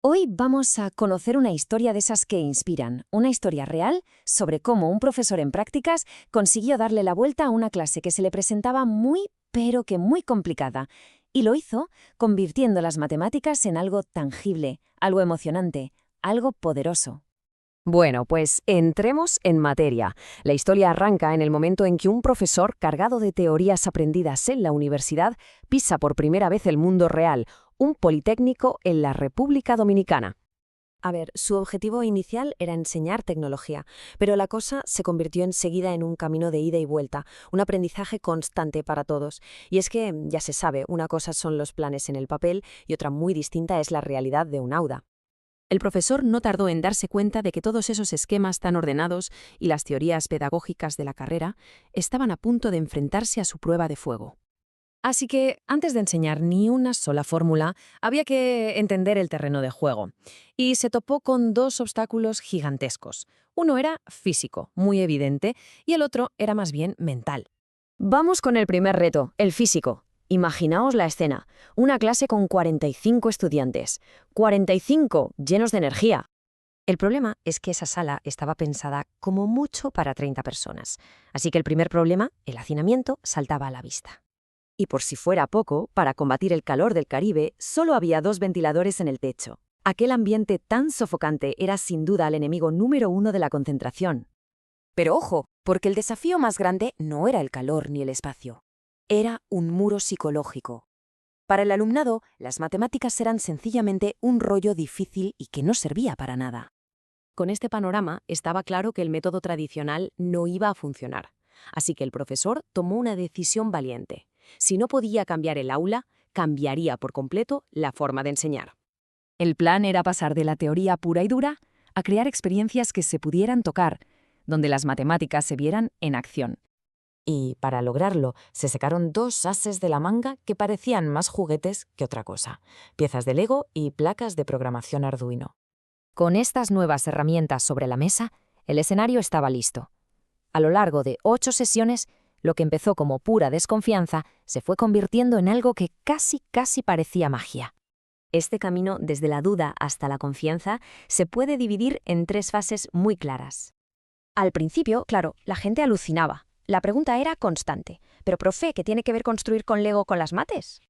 Hoy vamos a conocer una historia de esas que inspiran, una historia real sobre cómo un profesor en prácticas consiguió darle la vuelta a una clase que se le presentaba muy, pero que muy complicada, y lo hizo convirtiendo las matemáticas en algo tangible, algo emocionante, algo poderoso. Bueno, pues entremos en materia. La historia arranca en el momento en que un profesor, cargado de teorías aprendidas en la universidad, pisa por primera vez el mundo real, un politécnico en la República Dominicana. A ver, su objetivo inicial era enseñar tecnología, pero la cosa se convirtió enseguida en un camino de ida y vuelta, un aprendizaje constante para todos. Y es que, ya se sabe, una cosa son los planes en el papel y otra muy distinta es la realidad de un aula. El profesor no tardó en darse cuenta de que todos esos esquemas tan ordenados y las teorías pedagógicas de la carrera estaban a punto de enfrentarse a su prueba de fuego. Así que, antes de enseñar ni una sola fórmula, había que entender el terreno de juego. Y se topó con dos obstáculos gigantescos. Uno era físico, muy evidente, y el otro era más bien mental. Vamos con el primer reto, el físico. Imaginaos la escena, una clase con 45 estudiantes. 45 llenos de energía. El problema es que esa sala estaba pensada como mucho para 30 personas. Así que el primer problema, el hacinamiento, saltaba a la vista. Y por si fuera poco, para combatir el calor del Caribe, solo había 2 ventiladores en el techo. Aquel ambiente tan sofocante era sin duda el enemigo número 1 de la concentración. Pero ojo, porque el desafío más grande no era el calor ni el espacio. Era un muro psicológico. Para el alumnado, las matemáticas eran sencillamente un rollo difícil y que no servía para nada. Con este panorama estaba claro que el método tradicional no iba a funcionar. Así que el profesor tomó una decisión valiente. Si no podía cambiar el aula, cambiaría por completo la forma de enseñar. El plan era pasar de la teoría pura y dura a crear experiencias que se pudieran tocar, donde las matemáticas se vieran en acción. Y para lograrlo, se sacaron 2 ases de la manga que parecían más juguetes que otra cosa: piezas de Lego y placas de programación Arduino. Con estas nuevas herramientas sobre la mesa, el escenario estaba listo. A lo largo de 8 sesiones, lo que empezó como pura desconfianza se fue convirtiendo en algo que casi parecía magia. Este camino, desde la duda hasta la confianza, se puede dividir en 3 fases muy claras. Al principio, claro, la gente alucinaba. La pregunta era constante. ¿Pero, profe, qué tiene que ver construir con Lego con las mates?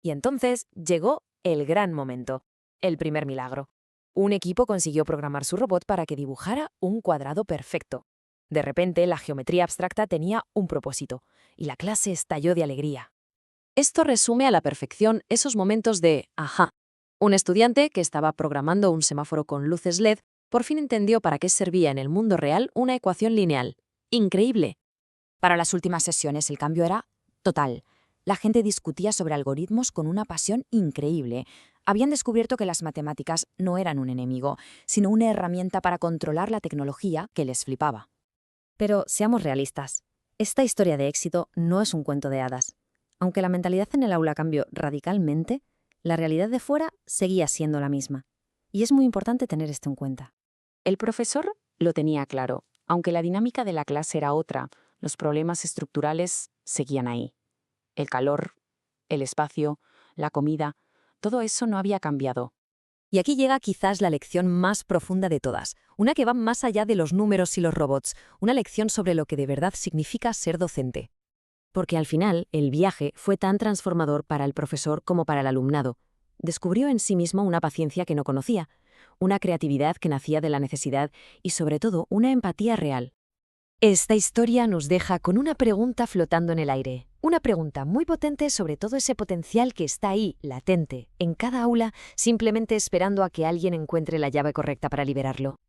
Y entonces llegó el gran momento, el primer milagro. Un equipo consiguió programar su robot para que dibujara un cuadrado perfecto. De repente, la geometría abstracta tenía un propósito, y la clase estalló de alegría. Esto resume a la perfección esos momentos de ¡ajá! Un estudiante que estaba programando un semáforo con luces LED por fin entendió para qué servía en el mundo real una ecuación lineal. ¡Increíble! Para las últimas sesiones el cambio era total. La gente discutía sobre algoritmos con una pasión increíble. Habían descubierto que las matemáticas no eran un enemigo, sino una herramienta para controlar la tecnología que les flipaba. Pero seamos realistas. Esta historia de éxito no es un cuento de hadas. Aunque la mentalidad en el aula cambió radicalmente, la realidad de fuera seguía siendo la misma. Y es muy importante tener esto en cuenta. El profesor lo tenía claro. Aunque la dinámica de la clase era otra, los problemas estructurales seguían ahí. El calor, el espacio, la comida, todo eso no había cambiado. Y aquí llega quizás la lección más profunda de todas, una que va más allá de los números y los robots, una lección sobre lo que de verdad significa ser docente. Porque al final, el viaje fue tan transformador para el profesor como para el alumnado. Descubrió en sí mismo una paciencia que no conocía, una creatividad que nacía de la necesidad y, sobre todo, una empatía real. Esta historia nos deja con una pregunta flotando en el aire. Una pregunta muy potente sobre todo ese potencial que está ahí, latente, en cada aula, simplemente esperando a que alguien encuentre la llave correcta para liberarlo.